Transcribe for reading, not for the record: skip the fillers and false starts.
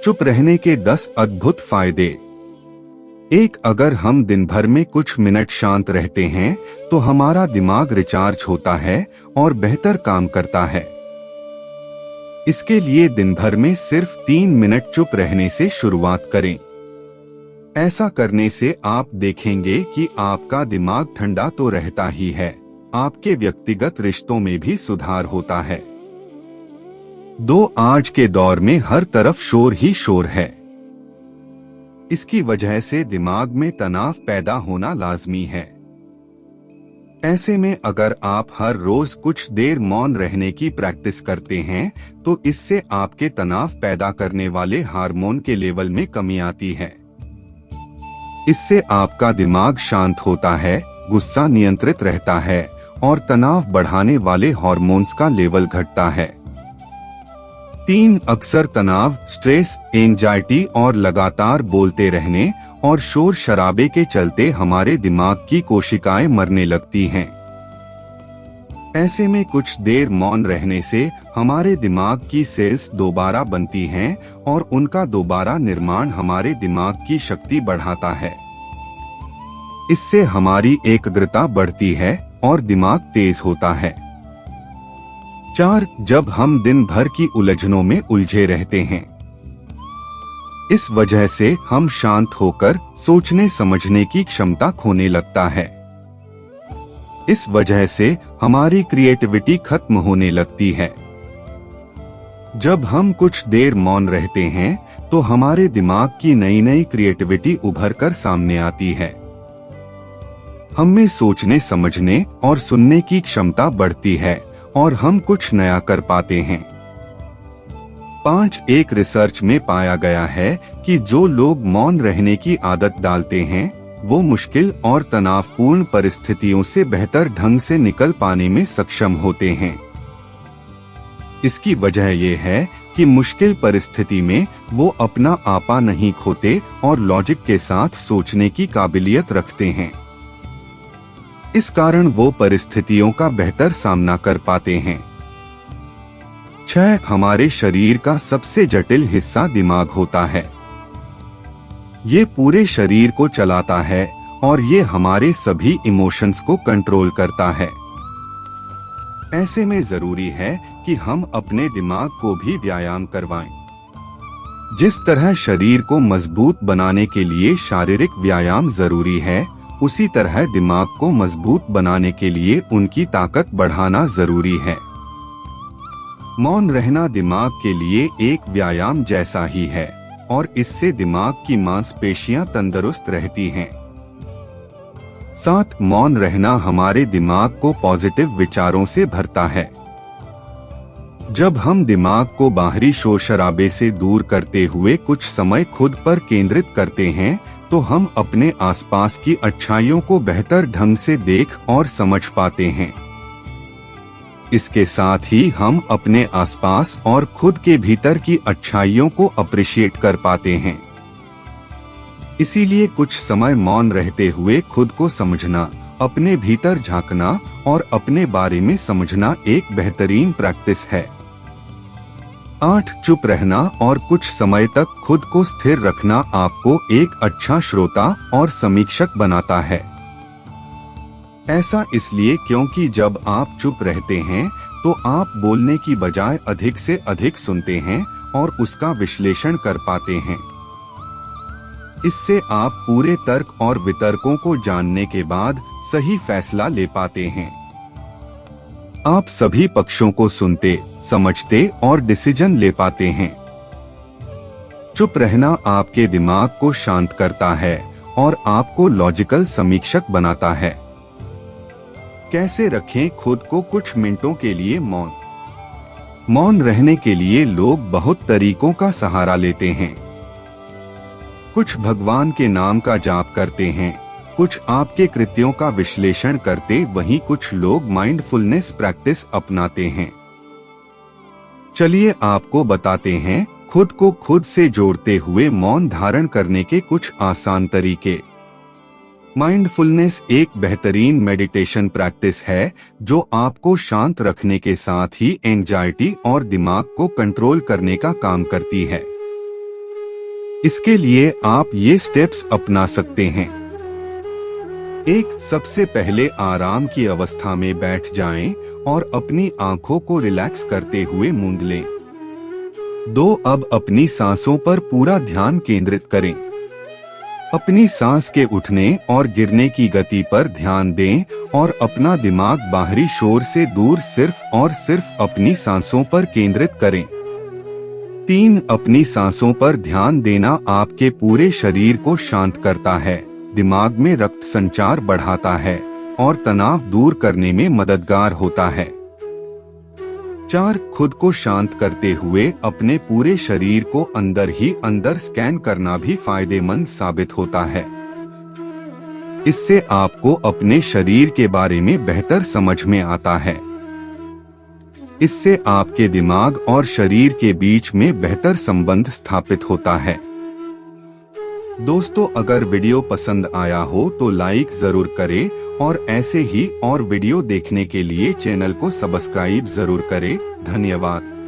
चुप रहने के 10 अद्भुत फायदे। 1. अगर हम दिन भर में कुछ मिनट शांत रहते हैं तो हमारा दिमाग रिचार्ज होता है और बेहतर काम करता है। इसके लिए दिन भर में सिर्फ 3 मिनट चुप रहने से शुरुआत करें। ऐसा करने से आप देखेंगे कि आपका दिमाग ठंडा तो रहता ही है, आपके व्यक्तिगत रिश्तों में भी सुधार होता है। 2. आज के दौर में हर तरफ शोर ही शोर है। इसकी वजह से दिमाग में तनाव पैदा होना लाजमी है। ऐसे में अगर आप हर रोज कुछ देर मौन रहने की प्रैक्टिस करते हैं तो इससे आपके तनाव पैदा करने वाले हार्मोन के लेवल में कमी आती है। इससे आपका दिमाग शांत होता है, गुस्सा नियंत्रित रहता है और तनाव बढ़ाने वाले हार्मोन्स का लेवल घटता है। 3. अक्सर तनाव, स्ट्रेस, एंजाइटी और लगातार बोलते रहने और शोर शराबे के चलते हमारे दिमाग की कोशिकाएं मरने लगती हैं। ऐसे में कुछ देर मौन रहने से हमारे दिमाग की सेल्स दोबारा बनती हैं और उनका दोबारा निर्माण हमारे दिमाग की शक्ति बढ़ाता है। इससे हमारी एकाग्रता बढ़ती है और दिमाग तेज होता है। 4. जब हम दिन भर की उलझनों में उलझे रहते हैं, इस वजह से हम शांत होकर सोचने समझने की क्षमता खोने लगता है। इस वजह से हमारी क्रिएटिविटी खत्म होने लगती है। जब हम कुछ देर मौन रहते हैं तो हमारे दिमाग की नई नई क्रिएटिविटी उभर कर सामने आती है। हमें सोचने समझने और सुनने की क्षमता बढ़ती है और हम कुछ नया कर पाते हैं। 5. एक रिसर्च में पाया गया है कि जो लोग मौन रहने की आदत डालते हैं वो मुश्किल और तनावपूर्ण परिस्थितियों से बेहतर ढंग से निकल पाने में सक्षम होते हैं। इसकी वजह यह है कि मुश्किल परिस्थिति में वो अपना आपा नहीं खोते और लॉजिक के साथ सोचने की काबिलियत रखते हैं। इस कारण वो परिस्थितियों का बेहतर सामना कर पाते हैं। 6. हमारे शरीर का सबसे जटिल हिस्सा दिमाग होता है। ये पूरे शरीर को चलाता है और ये हमारे सभी इमोशंस को कंट्रोल करता है। ऐसे में जरूरी है कि हम अपने दिमाग को भी व्यायाम करवाएं। जिस तरह शरीर को मजबूत बनाने के लिए शारीरिक व्यायाम जरूरी है, उसी तरह दिमाग को मजबूत बनाने के लिए उनकी ताकत बढ़ाना जरूरी है। मौन रहना दिमाग के लिए एक व्यायाम जैसा ही है और इससे दिमाग की मांसपेशियां तंदुरुस्त रहती हैं। 7. मौन रहना हमारे दिमाग को पॉजिटिव विचारों से भरता है। जब हम दिमाग को बाहरी शोर शराबे से दूर करते हुए कुछ समय खुद पर केंद्रित करते हैं तो हम अपने आसपास की अच्छाइयों को बेहतर ढंग से देख और समझ पाते हैं। इसके साथ ही हम अपने आसपास और खुद के भीतर की अच्छाइयों को अप्रिशिएट कर पाते हैं। इसीलिए कुछ समय मौन रहते हुए खुद को समझना, अपने भीतर झांकना और अपने बारे में समझना एक बेहतरीन प्रैक्टिस है। 8. चुप रहना और कुछ समय तक खुद को स्थिर रखना आपको एक अच्छा श्रोता और समीक्षक बनाता है। ऐसा इसलिए क्योंकि जब आप चुप रहते हैं तो आप बोलने की बजाय अधिक से अधिक सुनते हैं और उसका विश्लेषण कर पाते हैं। इससे आप पूरे तर्क और वितर्कों को जानने के बाद सही फैसला ले पाते हैं। आप सभी पक्षों को सुनते, समझते और डिसीजन ले पाते हैं। चुप रहना आपके दिमाग को शांत करता है और आपको लॉजिकल समीक्षक बनाता है। कैसे रखें खुद को कुछ मिनटों के लिए मौन? मौन रहने के लिए लोग बहुत तरीकों का सहारा लेते हैं। कुछ भगवान के नाम का जाप करते हैं, कुछ आपके कृत्यों का विश्लेषण करते, वहीं कुछ लोग माइंडफुलनेस प्रैक्टिस अपनाते हैं। चलिए आपको बताते हैं खुद को खुद से जोड़ते हुए मौन धारण करने के कुछ आसान तरीके। माइंडफुलनेस एक बेहतरीन मेडिटेशन प्रैक्टिस है जो आपको शांत रखने के साथ ही एंजाइटी और दिमाग को कंट्रोल करने का काम करती है। इसके लिए आप ये स्टेप्स अपना सकते हैं। एक, सबसे पहले आराम की अवस्था में बैठ जाएं और अपनी आंखों को रिलैक्स करते हुए मूंद लें। 2, अब अपनी सांसों पर पूरा ध्यान केंद्रित करें। अपनी सांस के उठने और गिरने की गति पर ध्यान दें और अपना दिमाग बाहरी शोर से दूर सिर्फ और सिर्फ अपनी सांसों पर केंद्रित करें। 3, अपनी सांसों पर ध्यान देना आपके पूरे शरीर को शांत करता है, दिमाग में रक्त संचार बढ़ाता है और तनाव दूर करने में मददगार होता है। 4, खुद को शांत करते हुए अपने पूरे शरीर को अंदर ही अंदर स्कैन करना भी फायदेमंद साबित होता है। इससे आपको अपने शरीर के बारे में बेहतर समझ में आता है। इससे आपके दिमाग और शरीर के बीच में बेहतर संबंध स्थापित होता है। दोस्तों, अगर वीडियो पसंद आया हो तो लाइक जरूर करें और ऐसे ही और वीडियो देखने के लिए चैनल को सब्सक्राइब जरूर करें। धन्यवाद।